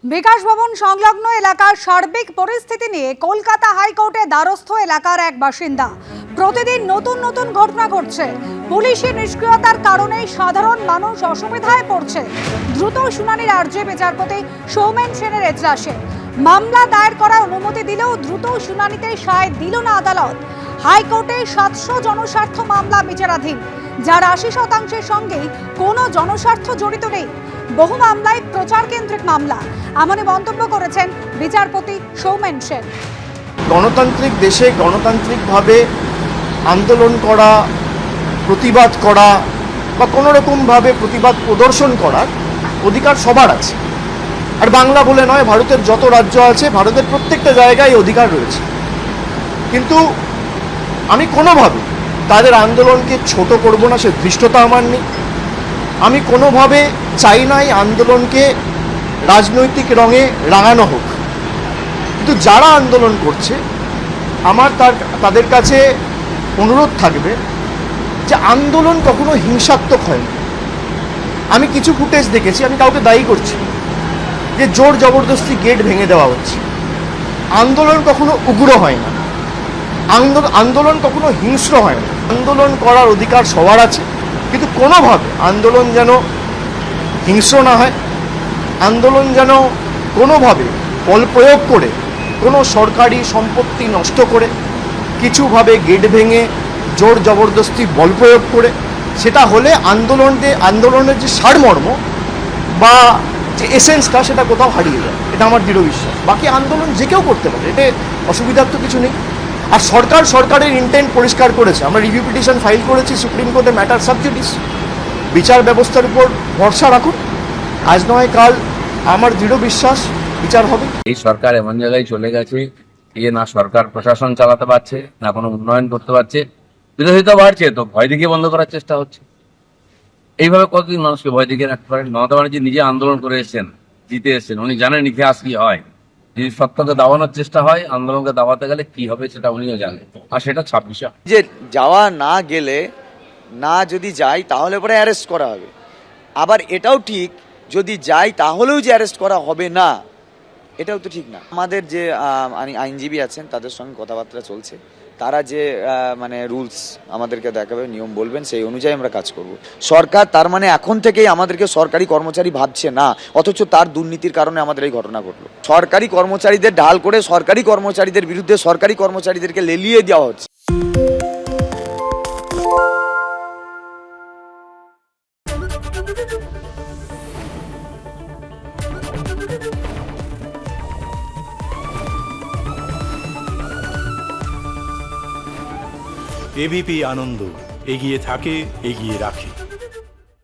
বিকাশ ভবন সংলগ্ন এলাকার সার্বিক পরিস্থিতি নিয়ে কলকাতা হাইকোর্টে দ্বারস্থ এলাকার এক বাসিন্দা। প্রতিদিন নতুন নতুন ঘটনা ঘটছে। পুলিশের নিষ্ক্রিয়তার কারণে সাধারণ মানুষ অসুবিধায় পড়ছে। দ্রুত শুনানির আর্জি বিচারপতি সৌমেন সেনের এজলাসে। মামলা দায়ের করার অনুমতি দিলেও দ্রুত শুনানিতে সায় দিল না আদালত। হাইকোর্টে 700 জনস্বার্থ মামলা বিচারাধীন, যার 80% সঙ্গেই কোনো জনস্বার্থ জড়িত নেই। বহু মামলায় প্রচার কেন্দ্রিক মামলা, এমনই মন্তব্য করেছেন বিচারপতি সৌমেন সেন। গণতান্ত্রিক দেশে গণতান্ত্রিকভাবে আন্দোলন করা, প্রতিবাদ করা বা কোনো রকমভাবে প্রতিবাদ প্রদর্শন করার অধিকার সবার আছে। আর বাংলা বলে নয়, ভারতের যত রাজ্য আছে, ভারতের প্রত্যেকটা জায়গায় অধিকার রয়েছে। কিন্তু আমি কোনোভাবে তাদের আন্দোলনকে ছোট করব না, সে ধৃষ্টতা আমার নেই। আমি কোনোভাবে চাই না এই আন্দোলনকে রাজনৈতিক রঙে রাঙানো হোক। কিন্তু যারা আন্দোলন করছে, আমার তাদের কাছে অনুরোধ থাকবে যে আন্দোলন কখনো হিংসাত্মক হয় না। আমি কিছু ফুটেজ দেখেছি, আমি কাউকে দায়ী করছি যে জোর জবরদস্তি গেট ভেঙে দেওয়া হচ্ছে। আন্দোলন কখনো উগ্র হয় না, আন্দোলন কখনো হিংস্র হয় না। আন্দোলন করার অধিকার সবার আছে, কিন্তু কোনোভাবে আন্দোলন যেন হিংস্র না হয়, আন্দোলন যেন কোনোভাবে বল প্রয়োগ করে কোনো সরকারি সম্পত্তি নষ্ট করে, কিছুভাবে গেট ভেঙে জোর জবরদস্তি বল প্রয়োগ করে, সেটা হলে আন্দোলনের যে সারমর্ম বা যে এসেন্সটা সেটা কোথাও হারিয়ে যায়। এটা আমার দৃঢ় বিশ্বাস। বাকি আন্দোলন যে কেউ করতে পারে, এতে অসুবিধার তো কিছু নেই। আর সরকারের ইন্টেন্ট পরিষ্কার করেছে। আমরা রিভিউ পিটিশন ফাইল করেছি সুপ্রিম কোর্টে, ম্যাটার সাব জুডিস। বিচার ব্যবস্থার উপর ভরসা রাখুন, আজ নয় কাল আমার দৃঢ় বিশ্বাস বিচার হবে। এই সরকার এমন জায়গায় চলে গেছে যে না সরকার প্রশাসন চালাতে পারছে, না কোনো উন্নয়ন করতে পারছে। বিরোধিতা বাড়ছে, তো ভয় দেখিয়ে বন্ধ করার চেষ্টা হচ্ছে। এইভাবে কতদিন মানুষকে ভয় দেখিয়ে রাখতে পারেন? মমতা ব্যানার্জি নিজে আন্দোলন করে এসেছেন, জিতে এসেছেন, উনি জানেন ইতিহাস কি হয়। যদি সত্যকে দাবানোর চেষ্টা হয়, আন্দোলনকে দাবাতে গেলে কি হবে সেটা উনিও জানেন। আর সেটা 26 যে যাওয়া না গেলে, না যদি যাই তাহলে পরে অ্যারেস্ট করা হবে। আবার এটাও ঠিক, যদি যাই তাহলেও যে অ্যারেস্ট করা হবে না, এটাও তো ঠিক না। আমাদের যে আইনজীবী আছেন তাদের সঙ্গে কথাবার্তা চলছে। তারা যে মানে রুলস আমাদেরকে দেখাবে, নিয়ম বলবেন, সেই অনুযায়ী আমরা কাজ করব। সরকার তার মানে এখন থেকেই আমাদেরকে সরকারি কর্মচারী ভাবছে না, অথচ তার দুর্নীতির কারণে আমাদের এই ঘটনা ঘটলো। সরকারি কর্মচারীদের ঢাল করে সরকারি কর্মচারীদের বিরুদ্ধে সরকারি কর্মচারীদেরকে লেলিয়ে দেওয়া হচ্ছে। এবিপি আনন্দ এগিয়ে থাকে, এগিয়ে রাখে।